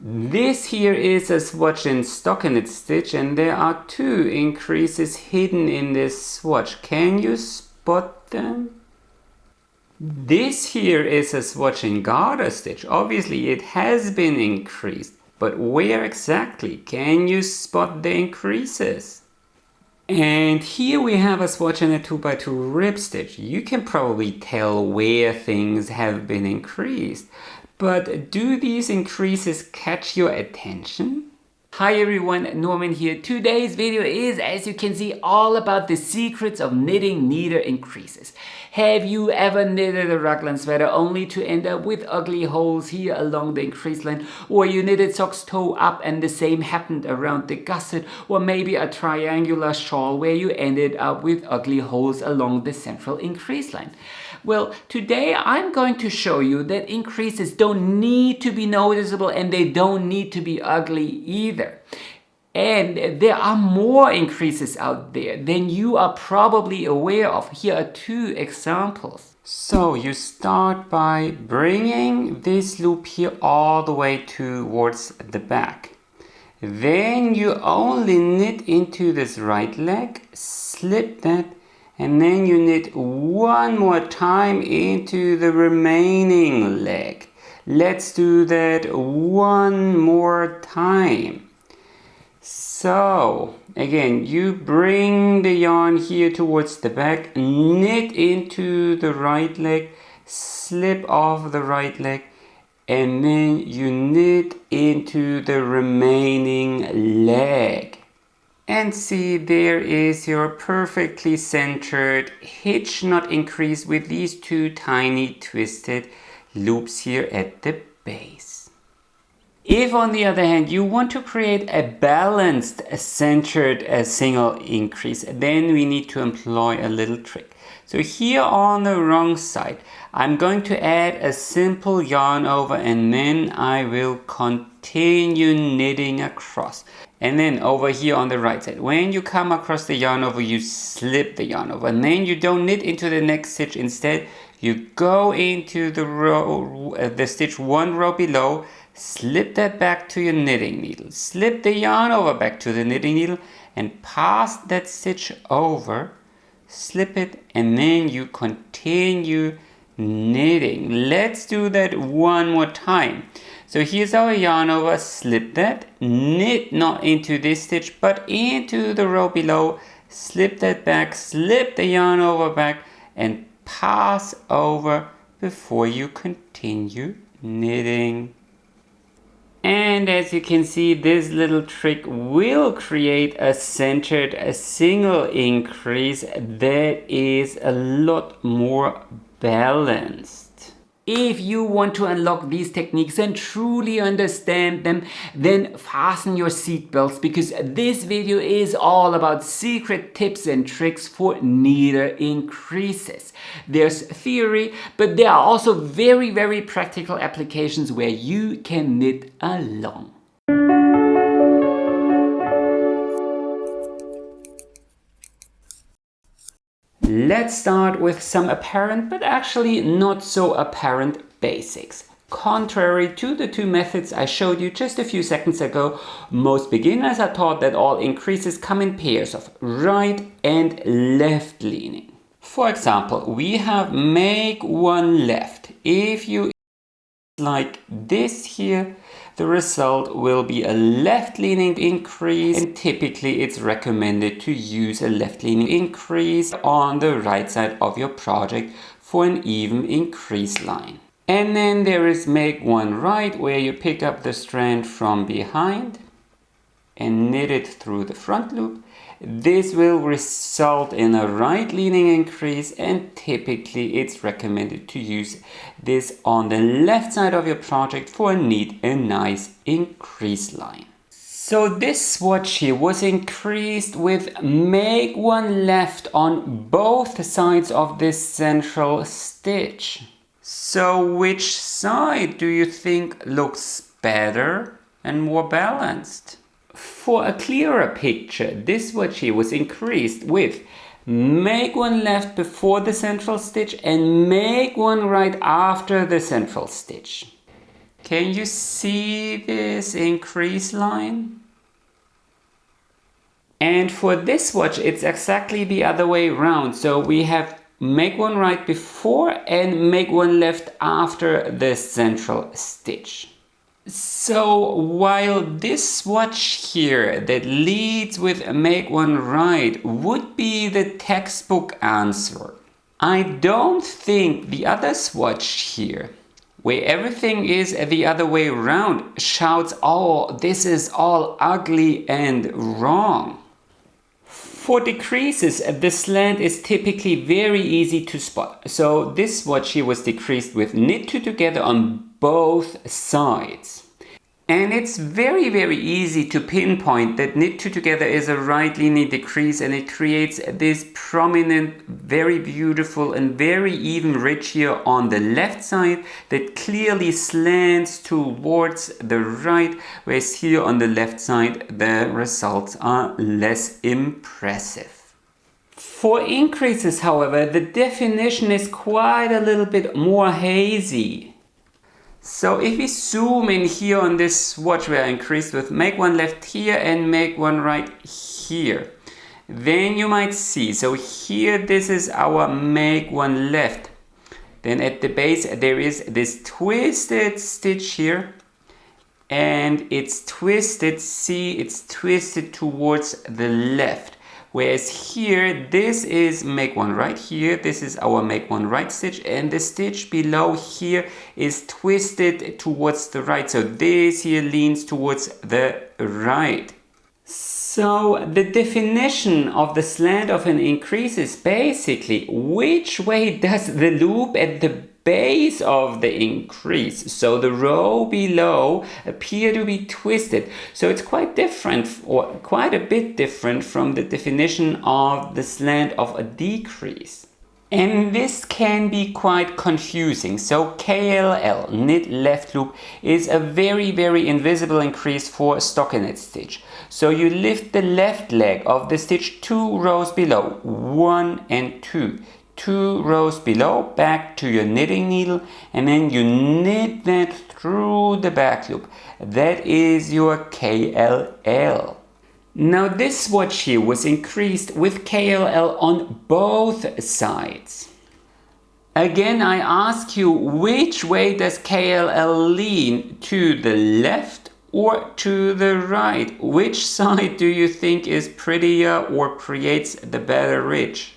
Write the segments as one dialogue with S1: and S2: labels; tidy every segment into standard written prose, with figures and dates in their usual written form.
S1: This here is a swatch in stockinette stitch, and there are 2 increases hidden in this swatch. Can you spot them? This here is a swatch in garter stitch. Obviously it has been increased, but where exactly? Can you spot the increases? And here we have a swatch in a 2x2 rib stitch. You can probably tell where things have been increased. But do these increases catch your attention? Hi everyone, Norman here. Today's video is, as you can see, all about the secrets of knitting neater increases. Have you ever knitted a raglan sweater only to end up with ugly holes here along the increase line? Or you knitted socks toe up and the same happened around the gusset? Or maybe a triangular shawl where you ended up with ugly holes along the central increase line? Well, today I'm going to show you that increases don't need to be noticeable and they don't need to be ugly either. And there are more increases out there than you are probably aware of. Here are 2 examples. So you start by bringing this loop here all the way towards the back. Then you only knit into this right leg, slip that, and then you knit one more time into the remaining leg. Let's do that one more time. So again, you bring the yarn here towards the back, knit into the right leg, slip off the right leg, and then you knit into the remaining leg. And see, there is your perfectly centered hitch knot increase with these 2 tiny twisted loops here at the base. If on the other hand you want to create a balanced centered single increase, then we need to employ a little trick. So here on the wrong side, I'm going to add a simple yarn over and then I will continue knitting across. And then over here on the right side, when you come across the yarn over, you slip the yarn over and then you don't knit into the next stitch. Instead, you go into the stitch 1 row below, slip that back to your knitting needle, slip the yarn over back to the knitting needle and pass that stitch over, slip it, and then you continue knitting. Let's do that one more time. So here's our yarn over, slip that, knit not into this stitch but into the row below, slip that back, slip the yarn over back and pass over before you continue knitting. And as you can see, this little trick will create a centered, a single increase that is a lot more balanced. If you want to unlock these techniques and truly understand them, then fasten your seatbelts because this video is all about secret tips and tricks for neater increases. There's theory, but there are also very, very practical applications where you can knit along. Let's start with some apparent, but actually not so apparent basics. Contrary to the 2 methods I showed you just a few seconds ago, most beginners are taught that all increases come in pairs of right and left leaning. For example, we have make 1 left. If you like this here, the result will be a left-leaning increase, and typically it's recommended to use a left-leaning increase on the right side of your project for an even increase line. And then there is make 1 right, where you pick up the strand from behind and knit it through the front loop. This will result in a right leaning increase, and typically it's recommended to use this on the left side of your project for a neat and nice increase line. So this swatch here was increased with make 1 left on both sides of this central stitch. So which side do you think looks better and more balanced? For a clearer picture, this swatch here was increased with make 1 left before the central stitch and make 1 right after the central stitch. Can you see this increase line? And for this swatch, it's exactly the other way around. So we have make one right before and make one left after the central stitch. So while this swatch here that leads with make one right would be the textbook answer, I don't think the other swatch here, where everything is the other way around, shouts, oh, this is all ugly and wrong. For decreases, the slant is typically very easy to spot. So this swatch here was decreased with knit two together on both sides. And it's very, very easy to pinpoint that knit two together is a right leaning decrease, and it creates this prominent, very beautiful and very even ridge here on the left side that clearly slants towards the right, whereas here on the left side the results are less impressive. For increases, however, the definition is quite a little bit more hazy. So if we zoom in here on this swatch where I increased with make one left here and make one right here, then you might see, so here this is our make one left. Then at the base there is this twisted stitch here, and it's twisted, see, it's twisted towards the left. Whereas here, this is make one right here, this is our make one right stitch, and the stitch below here is twisted towards the right. So this here leans towards the right. So the definition of the slant of an increase is basically which way does the loop at the base of the increase, so the row below, appear to be twisted. So it's quite different, or quite a bit different, from the definition of the slant of a decrease. And this can be quite confusing. So KLL, knit left loop, is a very, very invisible increase for a stockinette stitch. So you lift the left leg of the stitch 2 rows below, 1 and 2. 2 rows below, back to your knitting needle, and then you knit that through the back loop. That is your KLL. Now this swatch here was increased with KLL on both sides. Again, I ask you, which way does KLL lean? To the left or to the right? Which side do you think is prettier or creates the better ridge?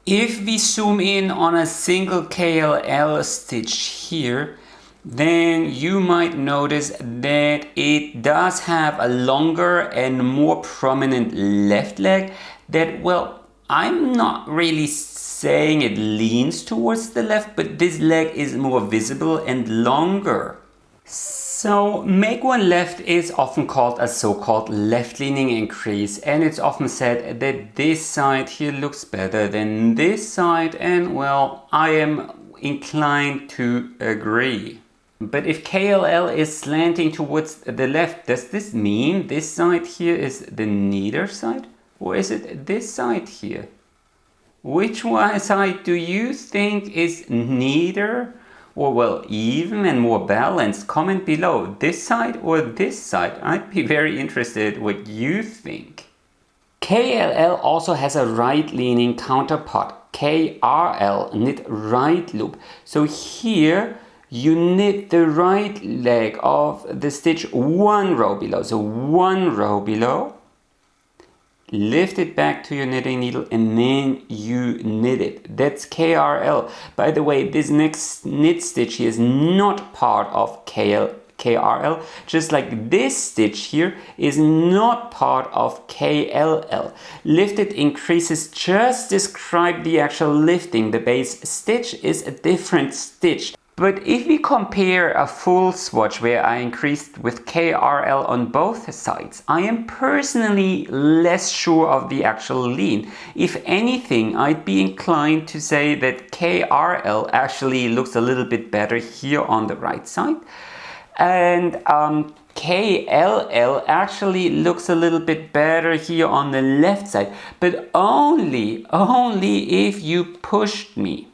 S1: If we zoom in on a single KLL stitch here, then you might notice that it does have a longer and more prominent left leg that, well, I'm not really saying it leans towards the left, but this leg is more visible and longer. So make one left is often called a so-called left-leaning increase, and it's often said that this side here looks better than this side, and well, I am inclined to agree. But if KLL is slanting towards the left, does this mean this side here is the neater side? Or is it this side here? Which one side do you think is neater? Or well, even and more balanced? Comment below, this side or this side. I'd be very interested what you think. KLL also has a right-leaning counterpart, KRL, knit right loop. So here you knit the right leg of the stitch 1 row below. So 1 row below, lift it back to your knitting needle, and then you knit it. That's KRL. By the way, this next knit stitch here is not part of KRL, just like this stitch here is not part of KLL. Lifted increases just describe the actual lifting. The base stitch is a different stitch. But if we compare a full swatch where I increased with KRL on both sides, I am personally less sure of the actual lean. If anything, I'd be inclined to say that KRL actually looks a little bit better here on the right side. And KLL actually looks a little bit better here on the left side, but only if you pushed me.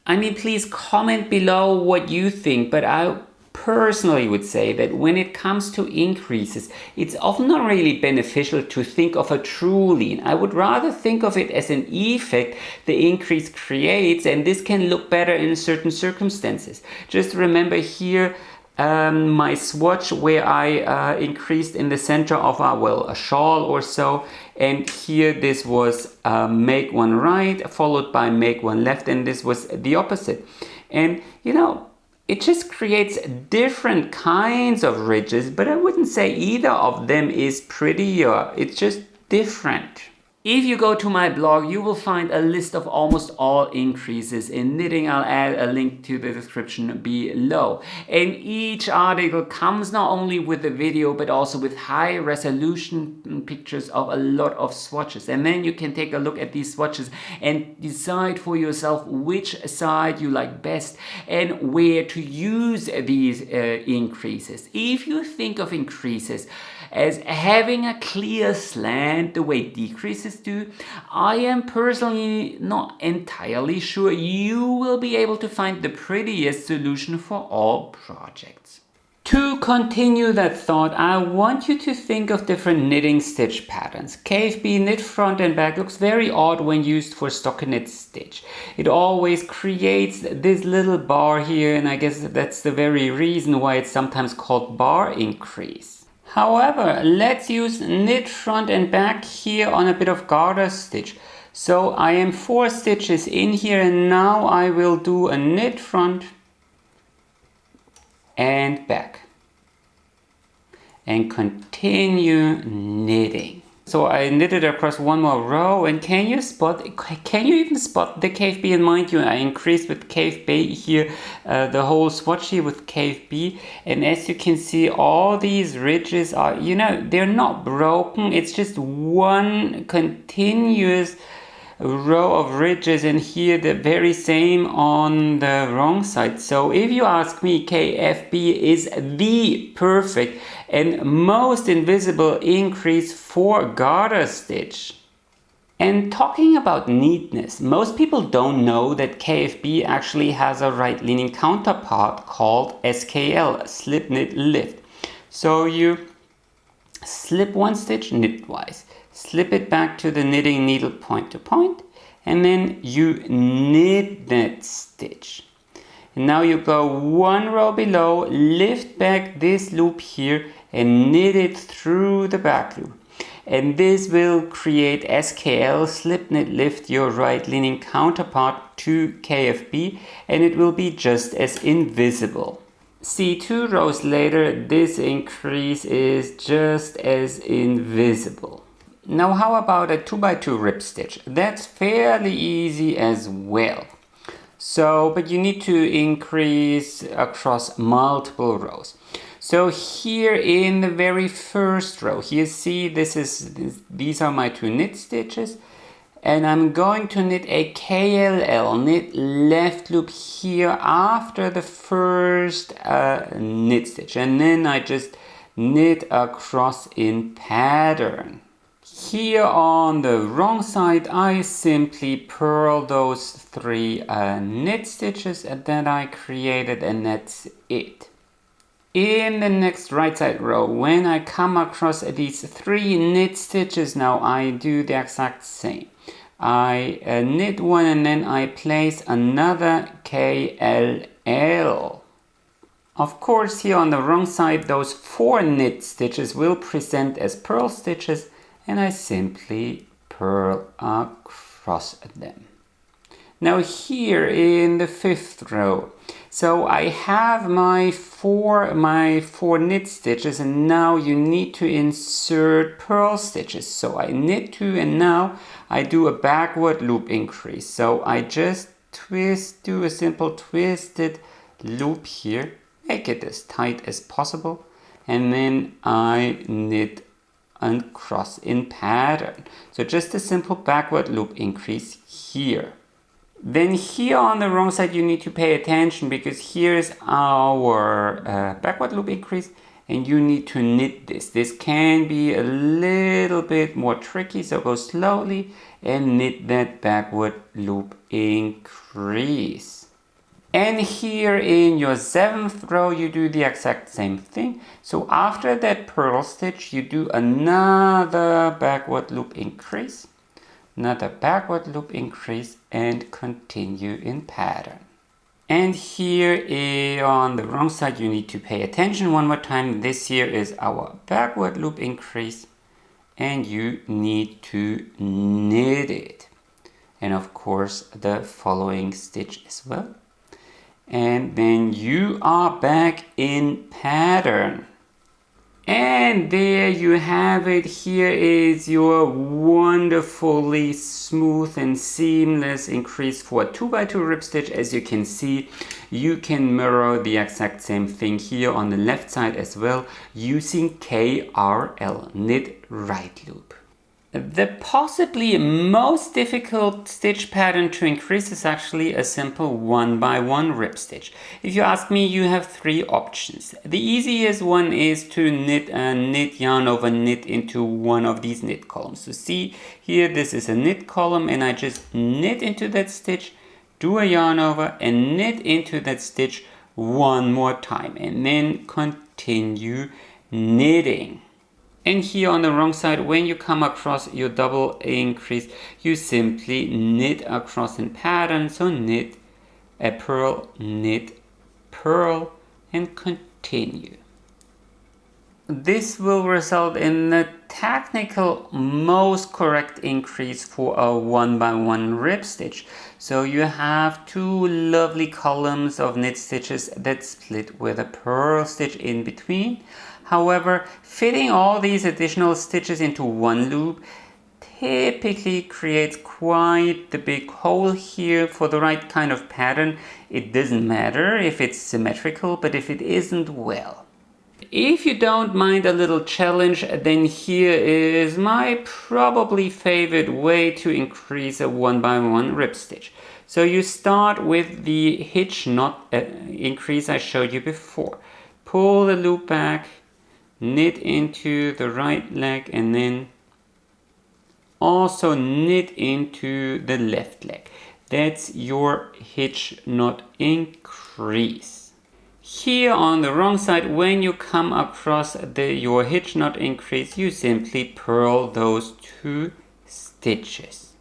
S1: I mean, please comment below what you think, but I personally would say that when it comes to increases, it's often not really beneficial to think of a true lean. I would rather think of it as an effect the increase creates, and this can look better in certain circumstances. Just remember here my swatch where I increased in the center of a shawl or so, and here this was make one right followed by make one left, and this was the opposite. And you know, it just creates different kinds of ridges, but I wouldn't say either of them is prettier. It's just different. If you go to my blog, you will find a list of almost all increases in knitting. I'll add a link to the description below. And each article comes not only with a video, but also with high resolution pictures of a lot of swatches. And then you can take a look at these swatches and decide for yourself which side you like best and where to use these increases. If you think of increases as having a clear slant the way decreases do, I am personally not entirely sure you will be able to find the prettiest solution for all projects. To continue that thought, I want you to think of different knitting stitch patterns. KFB knit front and back looks very odd when used for stockinette stitch. It always creates this little bar here, and I guess that's the very reason why it's sometimes called bar increase. However, let's use knit front and back here on a bit of garter stitch. So I am 4 stitches in here, and now I will do a knit front and back and continue knitting. So I knitted across one more row, and can you even spot the KFB? And mind you, I increased with KFB here, the whole swatch here with KFB, and as you can see, all these ridges are, you know, they're not broken, it's just one continuous row of ridges, and here the very same on the wrong side. So if you ask me, KFB is the perfect and most invisible increase for garter stitch. And talking about neatness, most people don't know that KFB actually has a right leaning counterpart called SKL, slip knit lift. So you slip one stitch knitwise, slip it back to the knitting needle point to point, and then you knit that stitch. And now you go one row below, lift back this loop here and knit it through the back loop. And this will create SKL, slip knit lift, your right leaning counterpart to KFB, and it will be just as invisible. See, 2 rows later, this increase is just as invisible. Now how about a 2x2 rib stitch? That's fairly easy as well. So, but you need to increase across multiple rows. So here in the very first row, here see these are my 2 knit stitches, and I'm going to knit a KLL, knit left loop here after the first knit stitch, and then I just knit across in pattern. Here on the wrong side, I simply purl those 3 knit stitches that I created, and that's it. In the next right side row, when I come across these 3 knit stitches, now I do the exact same. I knit one and then I place another KLL. Of course, here on the wrong side, those 4 knit stitches will present as purl stitches, and I simply purl across them. Now here in the 5th row, so I have my four knit stitches, and now you need to insert purl stitches. So I knit 2 and now I do a backward loop increase. So I just do a simple twisted loop here, make it as tight as possible, and then I knit and cross in pattern. So just a simple backward loop increase here. Then here on the wrong side you need to pay attention, because here's our backward loop increase, and you need to knit this. This can be a little bit more tricky, so go slowly and knit that backward loop increase. And here in your 7th row, you do the exact same thing. So after that purl stitch, you do another backward loop increase, another backward loop increase, and continue in pattern. And here on the wrong side, you need to pay attention one more time. This here is our backward loop increase, and you need to knit it. And of course, the following stitch as well. And then you are back in pattern. And there you have it. Here is your wonderfully smooth and seamless increase for a 2x2 rib stitch. As you can see, you can mirror the exact same thing here on the left side as well using KRL, knit right loop. The possibly most difficult stitch pattern to increase is actually a simple 1x1 rib stitch. If you ask me, you have 3 options. The easiest one is to knit yarn over knit into one of these knit columns. So see here, this is a knit column, and I just knit into that stitch, do a yarn over, and knit into that stitch one more time, and then continue knitting. And here on the wrong side, when you come across your double increase, you simply knit across in pattern. So knit a purl, knit, purl, and continue. This will result in the technical most correct increase for a 1x1 rib stitch. So you have 2 lovely columns of knit stitches that split with a purl stitch in between. However, fitting all these additional stitches into one loop typically creates quite the big hole here. For the right kind of pattern, it doesn't matter if it's symmetrical, but if it isn't, well. If you don't mind a little challenge, then here is my probably favorite way to increase a 1x1 rib stitch. So you start with the hitch knot increase I showed you before. Pull the loop back, knit into the right leg, and then also knit into the left leg. That's your hitch knot increase. Here on the wrong side, when you come across your hitch knot increase, you simply purl those 2 stitches.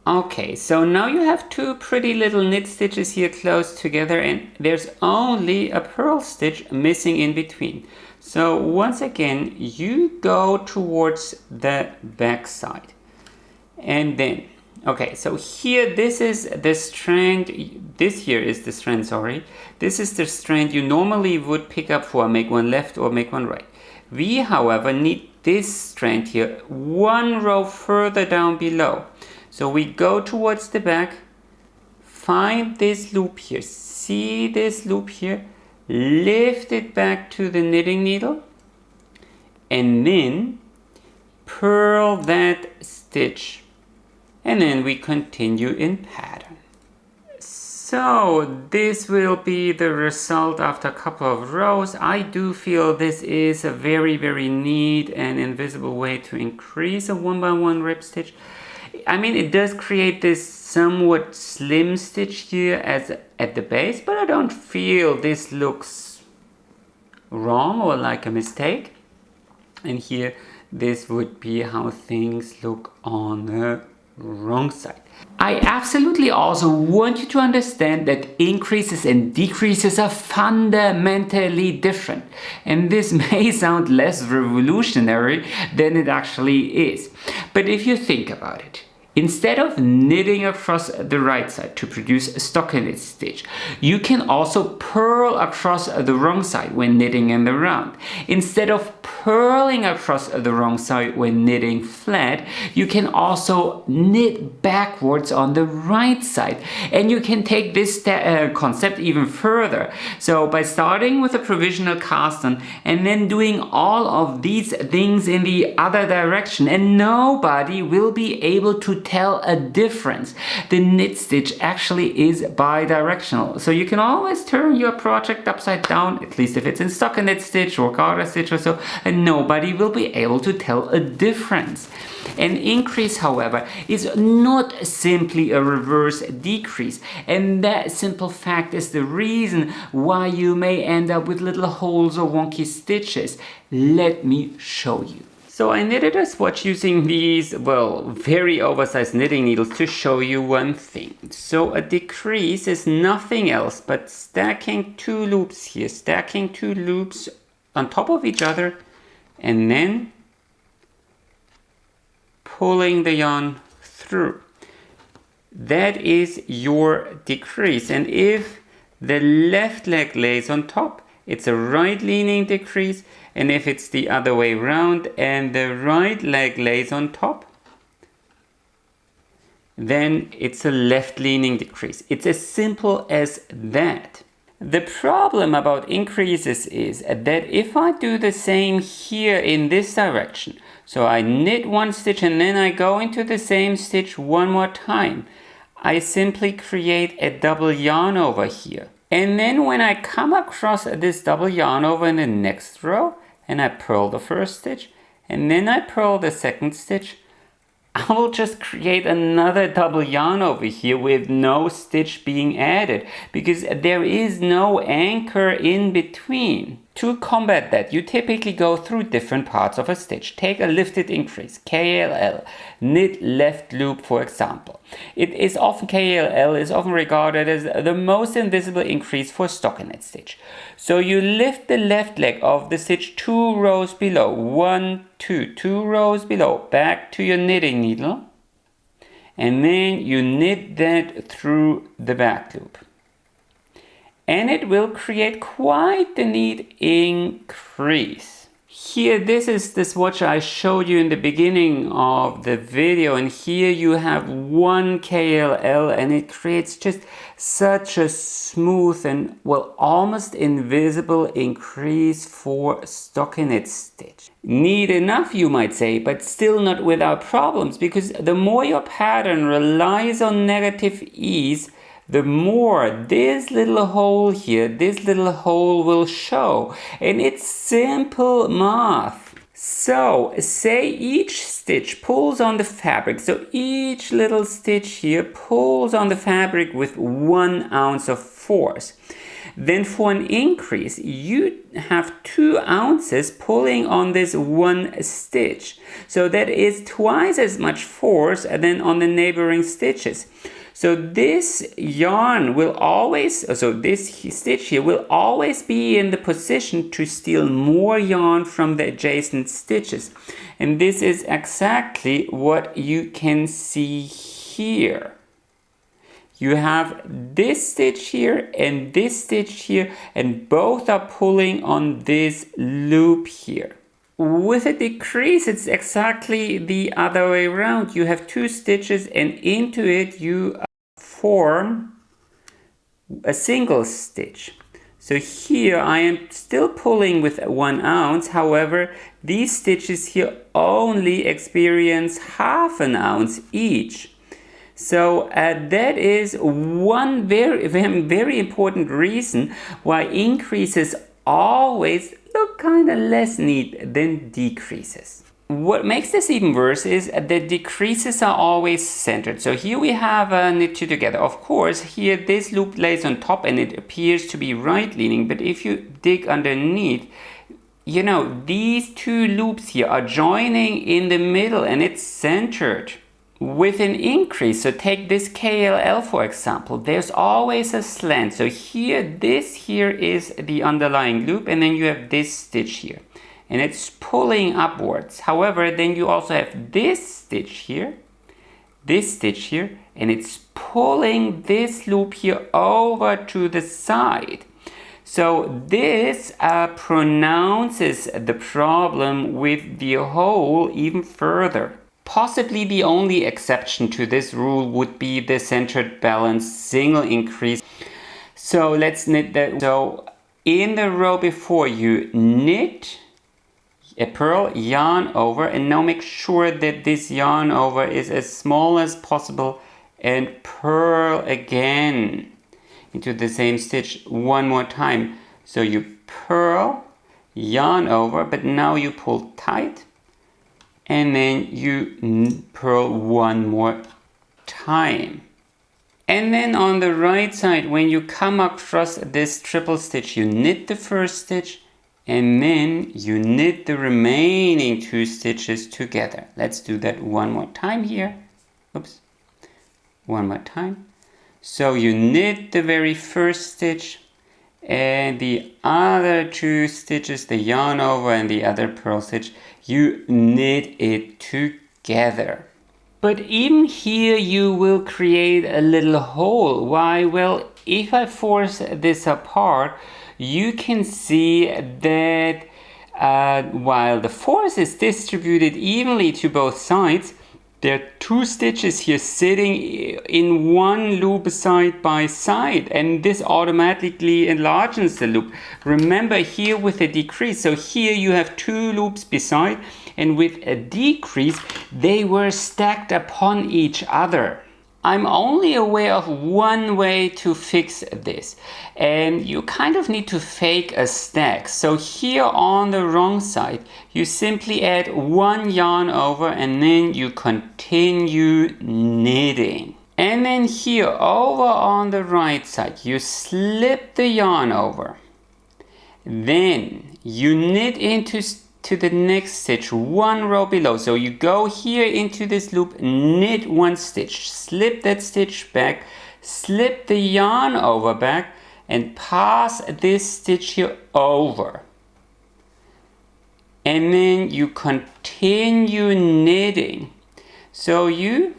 S1: Okay, so now you have 2 pretty little knit stitches here close together, and there's only a purl stitch missing in between. So once again, you go towards the back side, and then, okay, so here this is the strand, this is the strand you normally would pick up for make one left or make one right. We, however, need this strand here 1 row further down below. So we go towards the back, find this loop here, see this loop here, lift it back to the knitting needle, and then purl that stitch, and then we continue in pattern. So this will be the result after a couple of rows. I do feel this is a very, very neat and invisible way to increase a 1x1 rib stitch. I mean, it does create this somewhat slim stitch here at the base, but I don't feel this looks wrong or like a mistake. And here, this would be how things look on the wrong side. I absolutely also want you to understand that increases and decreases are fundamentally different. And this may sound less revolutionary than it actually is. But if you think about it, instead of knitting across the right side to produce a stockinette stitch, you can also purl across the wrong side when knitting in the round. Instead of purling across the wrong side when knitting flat, you can also knit backwards on the right side. And you can take this concept even further. So by starting with a provisional cast on and then doing all of these things in the other direction, and nobody will be able to tell a difference. The knit stitch actually is bi-directional. So you can always turn your project upside down, at least if it's in stockinette stitch or garter stitch or so, and nobody will be able to tell a difference. An increase, however, is not simply a reverse decrease, and that simple fact is the reason why you may end up with little holes or wonky stitches. Let me show you. So I knitted a swatch using these, well, very oversized knitting needles to show you one thing. So a decrease is nothing else but stacking two loops here, stacking two loops on top of each other, and then pulling the yarn through. That is your decrease. And if the left leg lays on top, it's a right leaning decrease. And if it's the other way around and the right leg lays on top, then it's a left leaning decrease. It's as simple as that. The problem about increases is that if I do the same here in this direction, so I knit one stitch and then I go into the same stitch one more time, I simply create a double yarn over here. And then when I come across this double yarn over in the next row, and I purl the first stitch, and then I purl the second stitch, I will just create another double yarn over here with no stitch being added, because there is no anchor in between. To combat that, you typically go through different parts of a stitch. Take a lifted increase, KLL, knit left loop for example. KLL is often regarded as the most invisible increase for stockinette stitch. So you lift the left leg of the stitch 2 rows below, 1, 2 rows below, back to your knitting needle, and then you knit that through the back loop. And it will create quite the neat increase. Here, this is the swatch I showed you in the beginning of the video, and here you have 1 KLL, and it creates just such a smooth and, well, almost invisible increase for stockinette stitch. Neat enough, you might say, but still not without problems, because the more your pattern relies on negative ease, the more this little hole here, this little hole will show. And it's simple math. So say each stitch pulls on the fabric. So each little stitch here pulls on the fabric with 1 ounce of force. Then for an increase, you have 2 ounces pulling on this 1 stitch. So that is twice as much force than on the neighboring stitches. So this yarn will always, so this stitch here will always be in the position to steal more yarn from the adjacent stitches. And this is exactly what you can see here. You have this stitch here and this stitch here, and both are pulling on this loop here. With a decrease, it's exactly the other way around. You have 2 stitches, and into it you form a single stitch. So here I am still pulling with 1 ounce. However, these stitches here only experience half an ounce each. So that is one very important reason why increases always look kind of less neat than decreases. What makes this even worse is that decreases are always centered. So here we have knit 2 together. Of course, here this loop lays on top and it appears to be right leaning, but if you dig underneath, you know, these 2 loops here are joining in the middle and it's centered. With an increase, so take this KLL for example, there's always a slant. So here, this here is the underlying loop, and then you have this stitch here, and it's pulling upwards. However, then you also have this stitch here, and it's pulling this loop here over to the side. So this pronounces the problem with the hole even further. Possibly the only exception to this rule would be the centered balance single increase. So let's knit that. So in the row before, you knit a purl, yarn over, and now make sure that this yarn over is as small as possible, and purl again into the same stitch one more time. So you purl, yarn over, but now you pull tight, and then you purl one more time. And then on the right side, when you come across this triple stitch, you knit the first stitch, and then you knit the remaining 2 stitches together. Let's do that one more time here. Oops. One more time. So you knit the very first stitch, and the other 2 stitches, the yarn over and the other purl stitch, you knit it together. But even here you will create a little hole. Why? Well, if I force this apart, you can see that while the force is distributed evenly to both sides, there are 2 stitches here sitting in one loop side by side, and this automatically enlarges the loop. Remember here with a decrease, so here you have 2 loops beside, and with a decrease they were stacked upon each other. I'm only aware of one way to fix this, and you kind of need to fake a stack. So here on the wrong side, you simply add 1 yarn over and then you continue knitting. And then here over on the right side, you slip the yarn over. Then you knit into the next stitch 1 row below. So you go here into this loop, knit 1 stitch, slip that stitch back, slip the yarn over back, and pass this stitch here over. And then you continue knitting. So you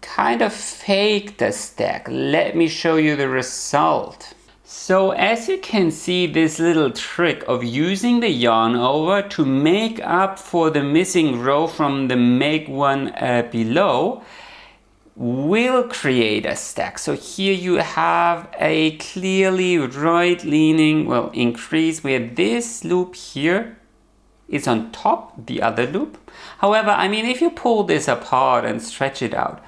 S1: kind of fake the stack. Let me show you the result. So as you can see, this little trick of using the yarn over to make up for the missing row from the make one below will create a stack. So here you have a clearly right leaning, well, increase where this loop here is on top the other loop. However, I mean, if you pull this apart and stretch it out,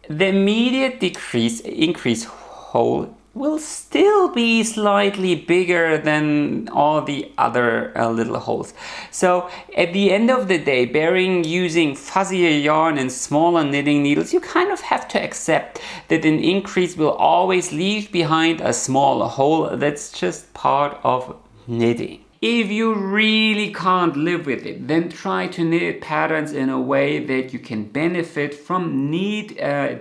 S1: the immediate increase hole will still be slightly bigger than all the other little holes. So at the end of the day, bearing using fuzzier yarn and smaller knitting needles, you kind of have to accept that an increase will always leave behind a small hole. That's just part of knitting. If you really can't live with it, then try to knit patterns in a way that you can benefit from neat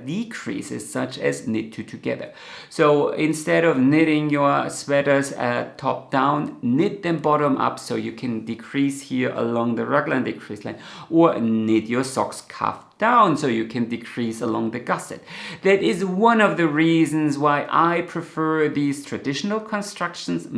S1: decreases, such as knit 2 together. So instead of knitting your sweaters top down, knit them bottom up so you can decrease here along the raglan decrease line, or knit your socks cuff down so you can decrease along the gusset. That is one of the reasons why I prefer these traditional construction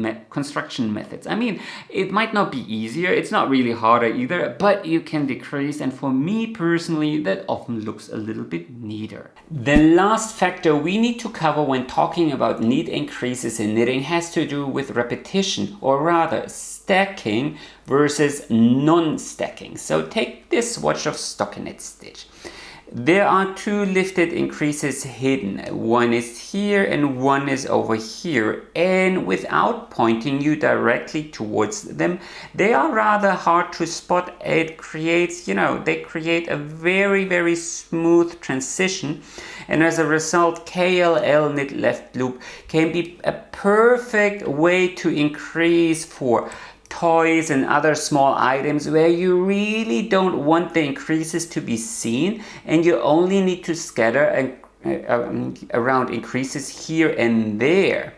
S1: methods. I mean, it might not be easier, it's not really harder either, but you can decrease, and for me personally, that often looks a little bit neater. The last factor we need to cover when talking about neat increases in knitting has to do with repetition, or rather stacking versus non-stacking. So take this swatch of stockinette stitch. There are 2 lifted increases hidden. One is here and one is over here, and without pointing you directly towards them, they are rather hard to spot. It creates, they create a very, very smooth transition, and as a result, KLL knit left loop can be a perfect way to increase for toys and other small items where you really don't want the increases to be seen, and you only need to scatter around increases here and there.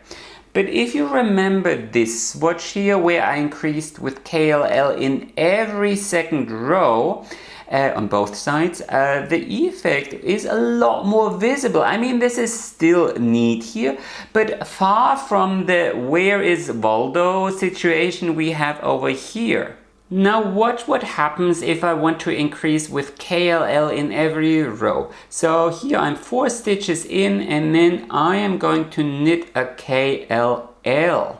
S1: But if you remember this swatch here where I increased with KLL in every second row, on both sides, the effect is a lot more visible. I mean, this is still neat here, but far from the where is Waldo situation we have over here. Now watch what happens if I want to increase with KLL in every row. So here I'm 4 stitches in, and then I am going to knit a KLL.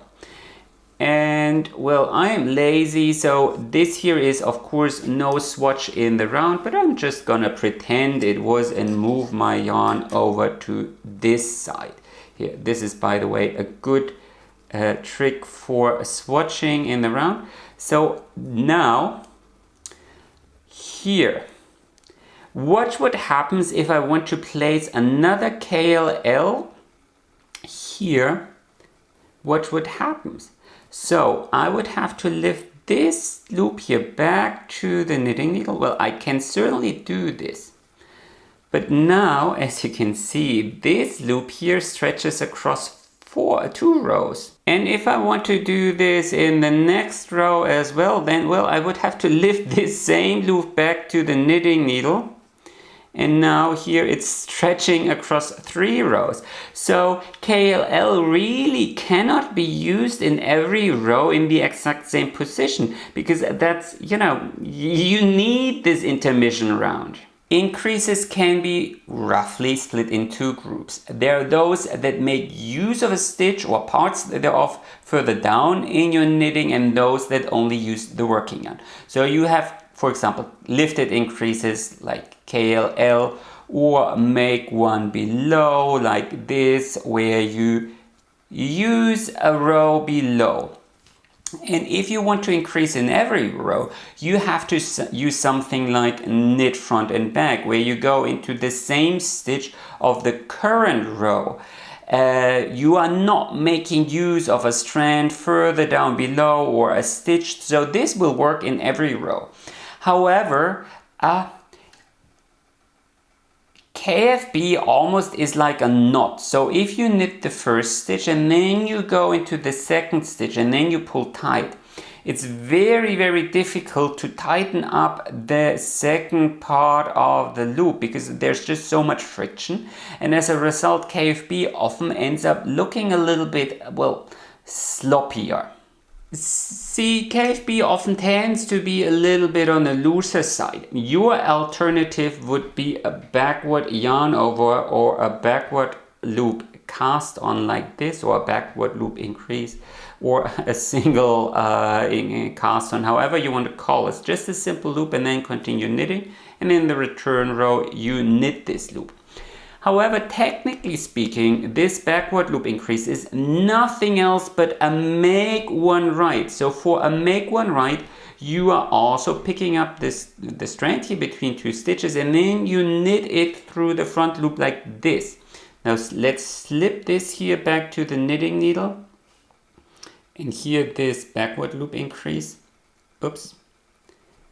S1: And well, I am lazy, so this here is of course no swatch in the round, but I'm just gonna pretend it was and move my yarn over to this side. Here, this is by the way a good trick for swatching in the round. So now here, watch what happens if I want to place another KLL here. Watch what happens. So I would have to lift this loop here back to the knitting needle. Well, I can certainly do this. But now, as you can see, this loop here stretches across two rows. And if I want to do this in the next row as well, then, well, I would have to lift this same loop back to the knitting needle. And now here it's stretching across 3 rows. So KLL really cannot be used in every row in the exact same position, because that's, you need this intermission round. Increases can be roughly split in 2 groups. There are those that make use of a stitch or parts thereof further down in your knitting, and those that only use the working yarn. So you have, for example, lifted increases like KLL, or make one below like this, where you use a row below. And if you want to increase in every row, you have to use something like knit front and back, where you go into the same stitch of the current row. You are not making use of a strand further down below or a stitch, so this will work in every row. However, KFB almost is like a knot. So if you knit the first stitch and then you go into the second stitch and then you pull tight, it's very, very difficult to tighten up the second part of the loop, because there's just so much friction. And as a result, KFB often ends up looking a little bit, well, sloppier. See, KFB often tends to be a little bit on the looser side. Your alternative would be a backward yarn over or a backward loop cast on like this, or a backward loop increase, or a single cast on, however you want to call it. Just a simple loop and then continue knitting, and in the return row you knit this loop. However, technically speaking, this backward loop increase is nothing else but a make one right. So for a make one right, you are also picking up the strand here between 2 stitches, and then you knit it through the front loop like this. Now let's slip this here back to the knitting needle, and here this backward loop increase. Oops.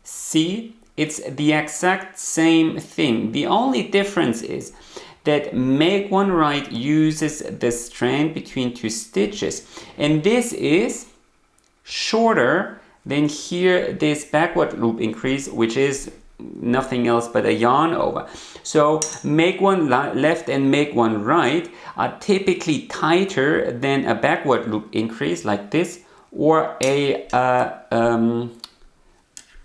S1: See, it's the exact same thing. The only difference is that make one right uses the strand between 2 stitches, and this is shorter than here this backward loop increase, which is nothing else but a yarn over. So make one left and make one right are typically tighter than a backward loop increase like this, or a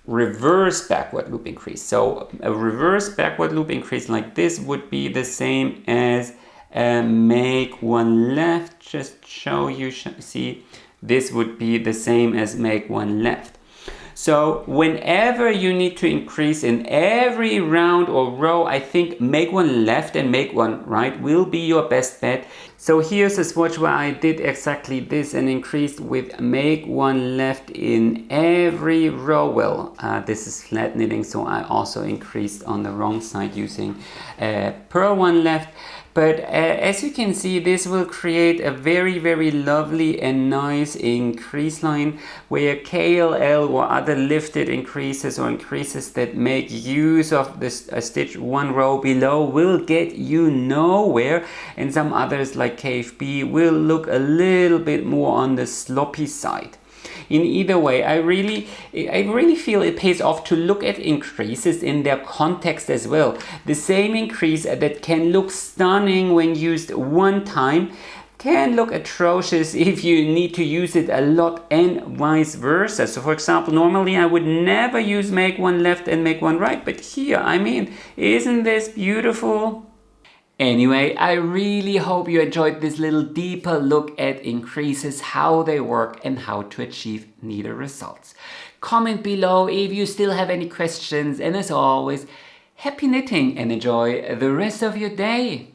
S1: reverse backward loop increase. So a reverse backward loop increase like this would be the same as make one left. Just show you, see, this would be the same as make one left. So whenever you need to increase in every round or row, I think make one left and make one right will be your best bet. So here's a swatch where I did exactly this and increased with make one left in every row. Well, this is flat knitting, so I also increased on the wrong side using purl one left. But as you can see, this will create a very, very lovely and nice increase line, where KLL or other lifted increases or increases that make use of this stitch one row below will get you nowhere, and some others like KFB will look a little bit more on the sloppy side. In either way, I really feel it pays off to look at increases in their context as well. The same increase that can look stunning when used one time can look atrocious if you need to use it a lot, and vice versa. So for example, normally I would never use make one left and make one right, but here, I mean, isn't this beautiful? Anyway, I really hope you enjoyed this little deeper look at increases, how they work, and how to achieve neater results. Comment below if you still have any questions, and as always, happy knitting and enjoy the rest of your day.